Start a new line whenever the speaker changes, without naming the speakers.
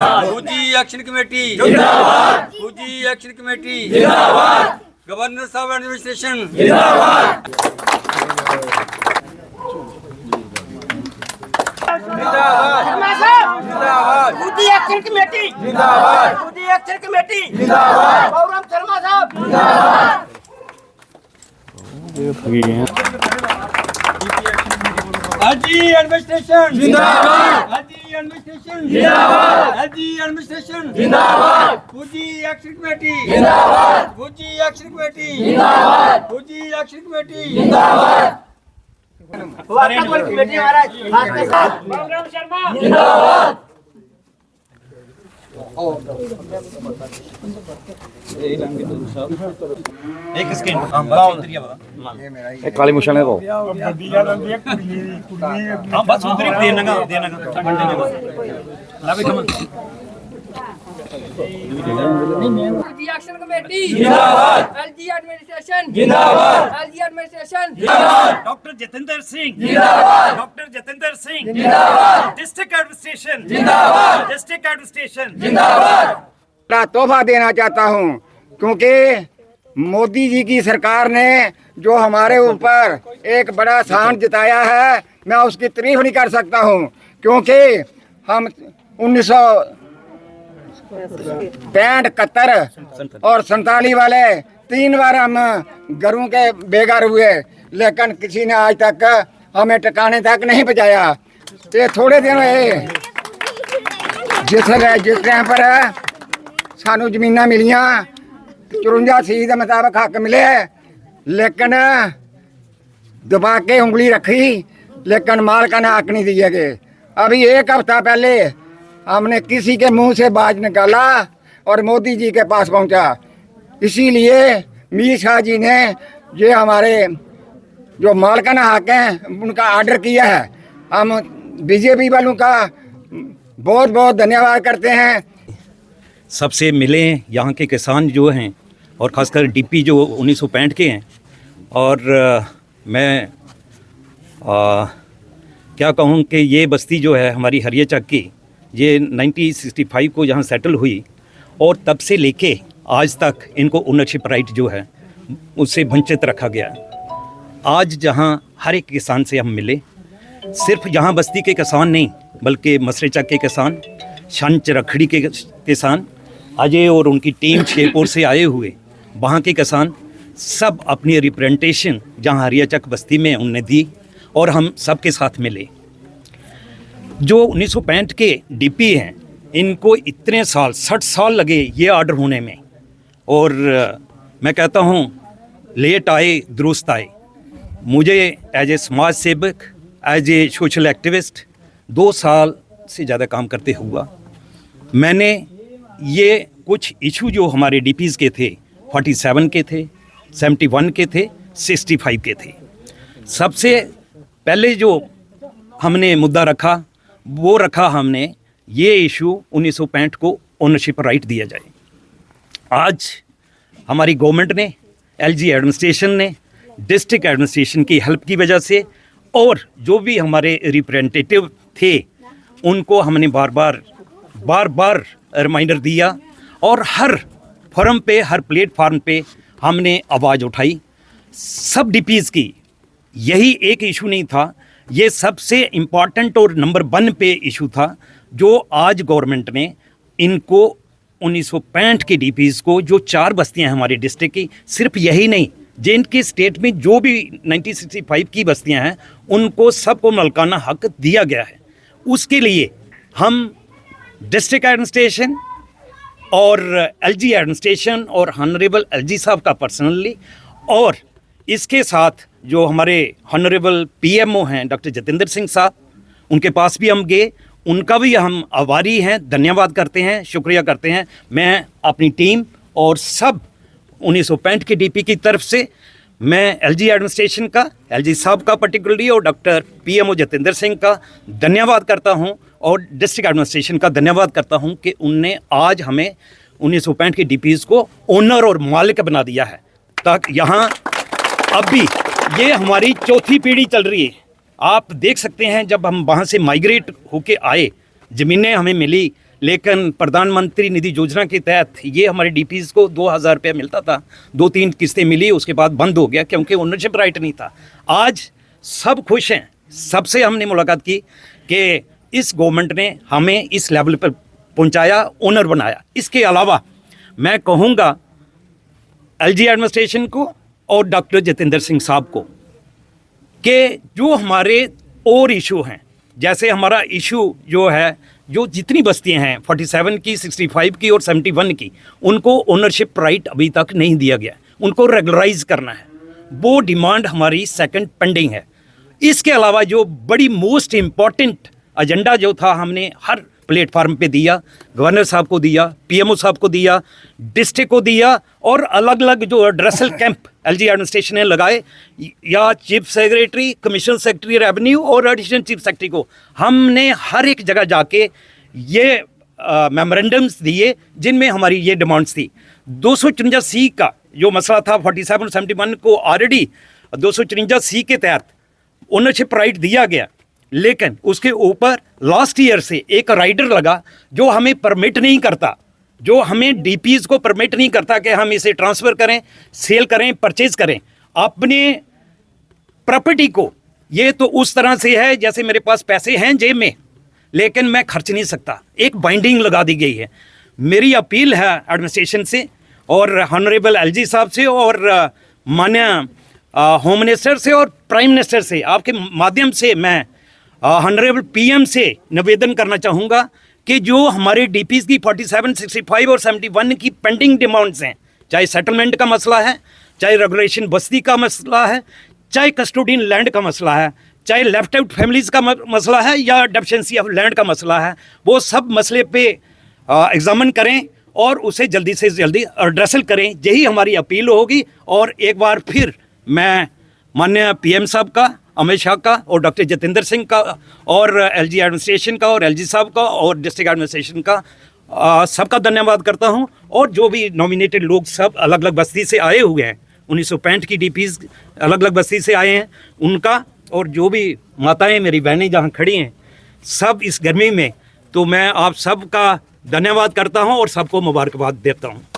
फौजी action committee जिंदाबाद, फौजी एक्शन कमेटी जिंदाबाद, गवर्नर साहब एडमिनिस्ट्रेशन जिंदाबाद,
जिंदाबाद, फौजी एक्शन कमेटी जिंदाबाद, फौजी एक्शन कमेटी जिंदाबाद, गौरव शर्मा साहब जिंदाबाद।
एलजी एडमिनिस्ट्रेशन जिंदाबाद, एलजी एडमिनिस्ट्रेशन जिंदाबाद, एलजी एडमिनिस्ट्रेशन जिंदाबाद, फौजी एक्शन कमेटी जिंदाबाद, फौजी एक्शन कमेटी जिंदाबाद, फौजी एक्शन कमेटी जिंदाबाद,
वातावरण कमेटी महाराज खास साथ गौरव शर्मा
जिंदाबाद।
एक सेकंड
काली मुश्किल है वो
हां बस उधर ही देना लावे कमन
फौजी एक्शन कमेटी जिंदाबाद, एलजी एडमिनिस्ट्रेशन जिंदाबाद, एलजी एडमिनिस्ट्रेशन
जिंदाबाद, डॉक्टर जतेंद्र सिंह जिंदाबाद, डॉक्टर जतेंद्र सिंह जिंदाबाद, डिस्ट्रिक्ट एडमिनिस्ट्रेशन जिंदाबाद, डिस्ट्रिक्ट एडमिनिस्ट्रेशन जिंदाबाद।
बड़ा तोहफा देना चाहता हूँ क्योंकि मोदी जी की सरकार ने जो हमारे ऊपर एक बड़ा एहसान जताया है, मैं उसकी तारीफ नहीं कर सकता हूँ क्योंकि हम 1965, 71 और 47 वाले 3 बार हम घरों के बेघर हुए, लेकिन किसी ने आज तक हमें ठिकाने तक नहीं पहुँचाया। ये थोड़े दिन हुए जिस टाइम पर सानू जमीना मिलियां 54 के मुताबिक हक मिले, लेकिन दबा के उंगली रखी, लेकिन मालिका ने हक नहीं दिए गए। अभी 1 हफ्ता पहले हमने किसी के मुंह से बाज निकाला और मोदी जी के पास पहुंचा। इसीलिए मीर शाह जी ने ये हमारे जो मालिकाना हक हैं उनका ऑर्डर किया है। हम बीजेपी वालों का बहुत बहुत धन्यवाद करते हैं।
सबसे मिले यहाँ के किसान जो हैं और ख़ासकर डीपी जो 1965 के हैं, और मैं क्या कहूँ कि ये बस्ती जो है हमारी हरिया चक की, ये 1965 को यहाँ सेटल हुई और तब से लेके आज तक इनको ओनरशिप राइट जो है उससे वंचित रखा गया। आज जहाँ हर एक किसान से हम मिले, सिर्फ यहाँ बस्ती के किसान नहीं बल्कि मसरे चक के किसान, शंच रखड़ी के किसान, अजय और उनकी टीम शेरपुर से आए हुए वहाँ के किसान, सब अपनी रिप्रेजेंटेशन जहाँ हरिया चक बस्ती में उनने दी और हम सबके साथ मिले। जो 1965 के डीपी हैं, इनको इतने साल 60 साल लगे ये ऑर्डर होने में, और मैं कहता हूँ लेट आए दुरुस्त आए। मुझे एज ए समाज सेवक, एज ए सोशल एक्टिविस्ट 2 साल से ज़्यादा काम करते हुआ मैंने ये कुछ इशू जो हमारे डीपीज़ के थे 47 के थे, 71 के थे, 65 के थे, सबसे पहले जो हमने मुद्दा रखा वो रखा हमने ये इशू 1965 को ओनरशिप राइट दिया जाए। आज हमारी गवर्नमेंट ने, एलजी एडमिनिस्ट्रेशन ने, डिस्ट्रिक्ट एडमिनिस्ट्रेशन की हेल्प की वजह से और जो भी हमारे रिप्रेजेंटेटिव थे उनको हमने बार बार रिमाइंडर दिया और हर फोरम पे, हर प्लेटफार्म पे हमने आवाज़ उठाई। सब डीपीज़ की यही एक इशू नहीं था, ये सबसे इम्पॉर्टेंट और नंबर 1 पे इशू था जो आज गवर्नमेंट ने इनको 1965 के डीपीज़ को, जो 4 बस्तियां हैं हमारे डिस्ट्रिक्ट की, सिर्फ यही नहीं जिनकी स्टेट में जो भी 1965 की बस्तियां हैं उनको सबको मलकाना हक दिया गया है। उसके लिए हम डिस्ट्रिक्ट एडमिनिस्ट्रेशन और एलजी एडमिनिस्ट्रेशन और हॉनरेबल एलजी साहब का पर्सनली, और इसके साथ जो हमारे हॉनरेबल पीएमओ हैं डॉक्टर जतेंद्र सिंह साहब, उनके पास भी हम गए, उनका भी हम आभारी हैं, धन्यवाद करते हैं, शुक्रिया करते हैं। मैं अपनी टीम और सब 1965 के डीपी की तरफ से मैं एलजी एडमिनिस्ट्रेशन का, एलजी साहब का पर्टिकुलरली और डॉक्टर पीएमओ जतेंद्र सिंह का धन्यवाद करता हूं और डिस्ट्रिक्ट एडमिनिस्ट्रेशन का धन्यवाद करता हूं कि उनने आज हमें 1965 के डीपीज़ को ओनर और मालिक बना दिया है। ताकि यहाँ अब भी ये हमारी 4थी पीढ़ी चल रही है। आप देख सकते हैं जब हम वहाँ से माइग्रेट होके आए, ज़मीनें हमें मिली, लेकिन प्रधानमंत्री निधि योजना के तहत ये हमारे डीपीज को 2000 रुपये मिलता था, 2-3 किस्तें मिली, उसके बाद बंद हो गया क्योंकि ओनरशिप राइट नहीं था। आज सब खुश हैं, सबसे हमने मुलाकात की कि इस गवर्नमेंट ने हमें इस लेवल पर पहुंचाया, ओनर बनाया। इसके अलावा मैं कहूँगा एलजी एडमिनिस्ट्रेशन को और डॉक्टर जितेंद्र सिंह साहब को कि जो हमारे और इशू हैं, जैसे हमारा इशू जो है, जो जितनी बस्तियां हैं 47 की, 65 की और 71 की, उनको ओनरशिप राइट अभी तक नहीं दिया गया, उनको रेगुलराइज करना है। वो डिमांड हमारी सेकंड पेंडिंग है। इसके अलावा जो बड़ी मोस्ट इम्पॉर्टेंट एजेंडा जो था, हमने हर प्लेटफार्म पे दिया, गवर्नर साहब को दिया, पीएमओ साहब को दिया, डिस्ट्रिक्ट को दिया, और अलग अलग जो ड्रेसल कैंप एलजी एडमिनिस्ट्रेशन ने लगाए, या chief secretary, commissioner secretary revenue और एडिशनल चीफ सेक्रेटरी को हमने हर एक जगह जाके ये मेमोरेंडम्स दिए जिनमें हमारी ये डिमांड्स थी। 254C का जो मसला था 47 और 71 को ऑलरेडी 254C के तहत ओनरशिप राइट दिया गया, लेकिन उसके ऊपर लास्ट ईयर से एक राइडर लगा जो हमें परमिट नहीं करता, जो हमें डीपीज को परमिट नहीं करता कि हम इसे ट्रांसफ़र करें, सेल करें, परचेज करें अपने प्रॉपर्टी को। ये तो उस तरह से है जैसे मेरे पास पैसे हैं जेब में, लेकिन मैं खर्च नहीं सकता। एक बाइंडिंग लगा दी गई है। मेरी अपील है एडमिनिस्ट्रेशन से और ऑनरेबल एलजी साहब से और माननीय होम मिनिस्टर से और प्राइम मिनिस्टर से, आपके माध्यम से मैं ऑनरेबल पीएम से निवेदन करना चाहूँगा कि जो हमारे डीपीज की 47, 65 और 71 की पेंडिंग डिमांड्स हैं, चाहे सेटलमेंट का मसला है, चाहे रेगुलेशन बस्ती का मसला है, चाहे कस्टोडियन लैंड का मसला है, चाहे लेफ्ट आउट फैमिलीज़ का मसला है या डेफिशिएंसी ऑफ लैंड का मसला है, वो सब मसले पे एग्जामिन करें और उसे जल्दी से जल्दी एड्रेसल करें। यही हमारी अपील होगी। और एक बार फिर मैं माननीय पीएम साहब का, अमित शाह का और डॉक्टर जितेंद्र सिंह का और एलजी एडमिनिस्ट्रेशन का और एलजी साहब का और डिस्ट्रिक्ट एडमिनिस्ट्रेशन का सबका धन्यवाद करता हूं। और जो भी नॉमिनेटेड लोग सब अलग अलग बस्ती से आए हुए हैं, 1965 की डीपीज अलग अलग बस्ती से आए हैं उनका, और जो भी माताएं मेरी बहनें जहां खड़ी हैं, सब इस गर्मी में, तो मैं आप सबका धन्यवाद करता हूं और सबको मुबारकबाद देता हूं।